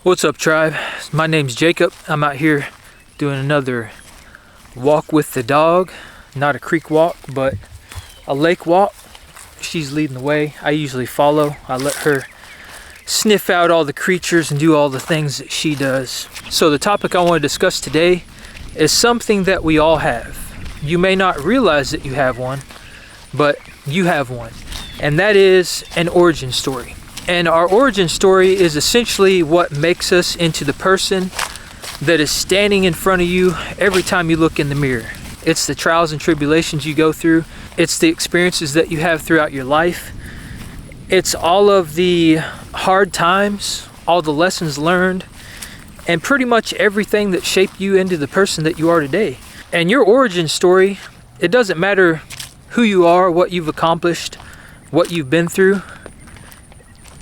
What's up, tribe? My name's Jacob. I'm out here doing another walk with the dog. Not a creek walk, but a lake walk. She's leading the way. I usually follow. I let her sniff out all the creatures and do all the things that she does. So the topic I want to discuss today is something that we all have. You may not realize that you have one, but you have one. And that is an origin story. And our origin story is essentially what makes us into the person that is standing in front of you every time you look in the mirror. It's the trials and tribulations you go through. It's the experiences that you have throughout your life. It's all of the hard times, all the lessons learned, and pretty much everything that shaped you into the person that you are today. And your origin story, it doesn't matter who you are, what you've accomplished, what you've been through.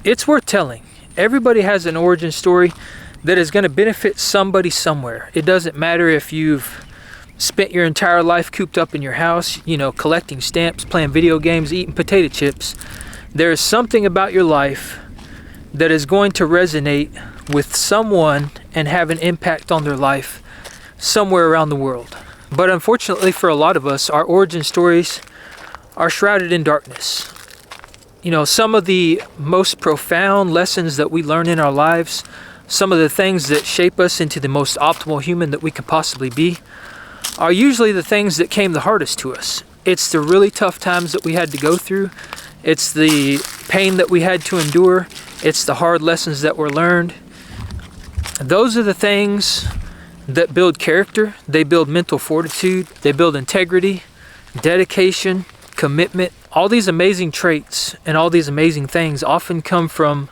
It's worth telling. Everybody has an origin story that is going to benefit somebody somewhere. It doesn't matter if you've spent your entire life cooped up in your house, collecting stamps, playing video games, eating potato chips. There is something about your life that is going to resonate with someone and have an impact on their life somewhere around the world. But unfortunately for a lot of us, our origin stories are shrouded in darkness. Some of the most profound lessons that we learn in our lives, some of the things that shape us into the most optimal human that we can possibly be, are usually the things that came the hardest to us. It's the really tough times that we had to go through. It's the pain that we had to endure. It's the hard lessons that were learned. Those are the things that build character. They build mental fortitude. They build integrity, dedication, commitment. All these amazing traits and all these amazing things often come from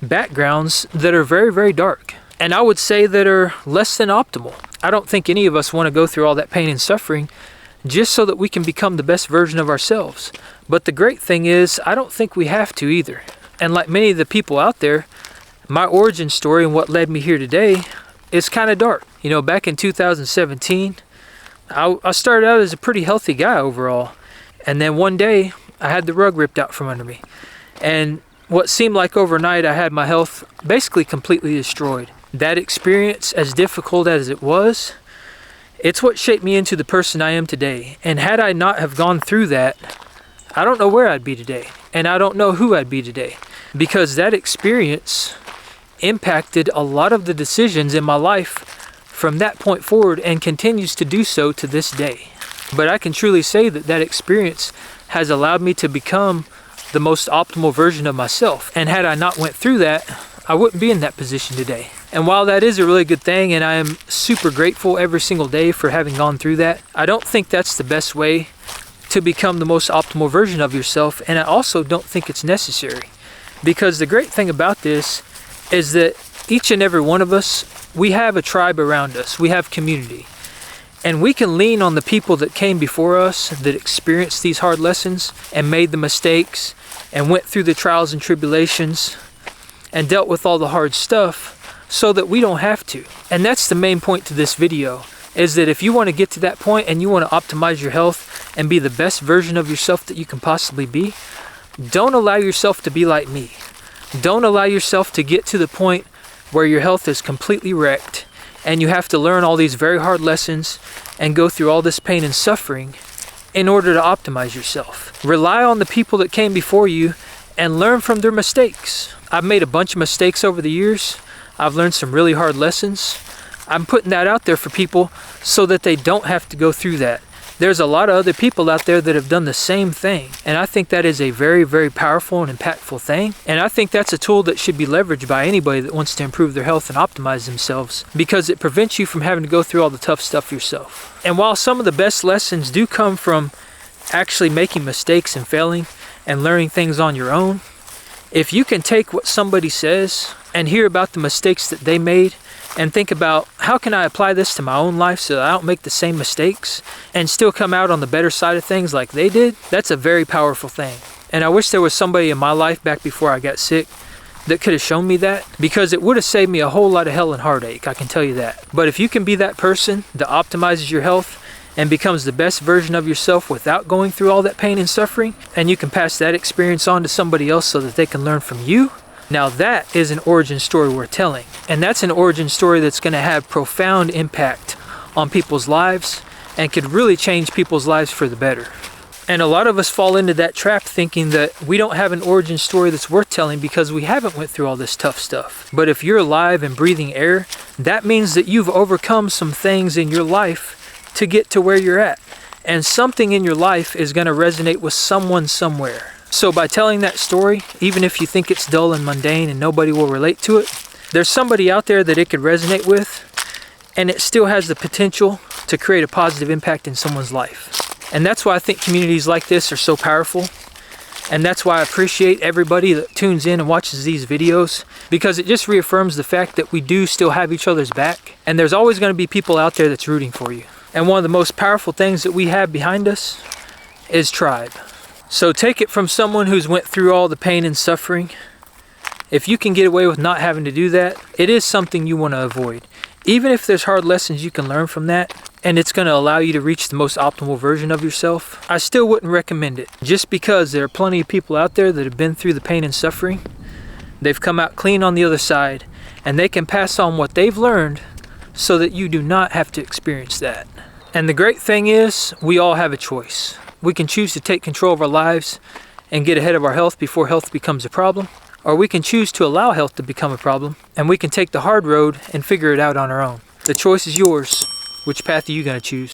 backgrounds that are very, very dark. And I would say that are less than optimal. I don't think any of us want to go through all that pain and suffering just so that we can become the best version of ourselves. But the great thing is, I don't think we have to either. And like many of the people out there, my origin story and what led me here today is kind of dark. Back in 2017, I started out as a pretty healthy guy overall. And then one day, I had the rug ripped out from under me. And what seemed like overnight, I had my health basically completely destroyed. That experience, as difficult as it was, it's what shaped me into the person I am today. And had I not have gone through that, I don't know where I'd be today. And I don't know who I'd be today. Because that experience impacted a lot of the decisions in my life from that point forward and continues to do so to this day. But I can truly say that that experience has allowed me to become the most optimal version of myself. And had I not went through that, I wouldn't be in that position today. And while that is a really good thing, and I am super grateful every single day for having gone through that, I don't think that's the best way to become the most optimal version of yourself. And I also don't think it's necessary. Because the great thing about this is that each and every one of us, we have a tribe around us. We have community. And we can lean on the people that came before us, that experienced these hard lessons and made the mistakes and went through the trials and tribulations and dealt with all the hard stuff so that we don't have to. And that's the main point to this video, is that if you want to get to that point and you want to optimize your health and be the best version of yourself that you can possibly be, don't allow yourself to be like me. Don't allow yourself to get to the point where your health is completely wrecked and you have to learn all these very hard lessons and go through all this pain and suffering in order to optimize yourself. Rely on the people that came before you and learn from their mistakes. I've made a bunch of mistakes over the years. I've learned some really hard lessons. I'm putting that out there for people so that they don't have to go through that. There's a lot of other people out there that have done the same thing. And I think that is a very, very powerful and impactful thing. And I think that's a tool that should be leveraged by anybody that wants to improve their health and optimize themselves, because it prevents you from having to go through all the tough stuff yourself. And while some of the best lessons do come from actually making mistakes and failing and learning things on your own, if you can take what somebody says and hear about the mistakes that they made and think about, how can I apply this to my own life so that I don't make the same mistakes and still come out on the better side of things like they did? That's a very powerful thing. And I wish there was somebody in my life back before I got sick that could have shown me that, because it would have saved me a whole lot of hell and heartache, I can tell you that. But if you can be that person that optimizes your health and becomes the best version of yourself without going through all that pain and suffering, and you can pass that experience on to somebody else so that they can learn from you, Now that is an origin story worth telling. And that's an origin story that's going to have profound impact on people's lives and could really change people's lives for the better. And a lot of us fall into that trap thinking that we don't have an origin story that's worth telling because we haven't went through all this tough stuff. But if you're alive and breathing air, that means that you've overcome some things in your life to get to where you're at. And something in your life is going to resonate with someone somewhere. So by telling that story, even if you think it's dull and mundane and nobody will relate to it, there's somebody out there that it could resonate with, and it still has the potential to create a positive impact in someone's life. And that's why I think communities like this are so powerful. And that's why I appreciate everybody that tunes in and watches these videos, because it just reaffirms the fact that we do still have each other's back. And there's always going to be people out there that's rooting for you. And one of the most powerful things that we have behind us is tribe. So take it from someone who's went through all the pain and suffering. If you can get away with not having to do that, it is something you want to avoid. Even if there's hard lessons you can learn from that, and it's going to allow you to reach the most optimal version of yourself, I still wouldn't recommend it. Just because there are plenty of people out there that have been through the pain and suffering, they've come out clean on the other side, and they can pass on what they've learned so that you do not have to experience that. And the great thing is, we all have a choice. We can choose to take control of our lives and get ahead of our health before health becomes a problem, or we can choose to allow health to become a problem, and we can take the hard road and figure it out on our own. The choice is yours. Which path are you going to choose?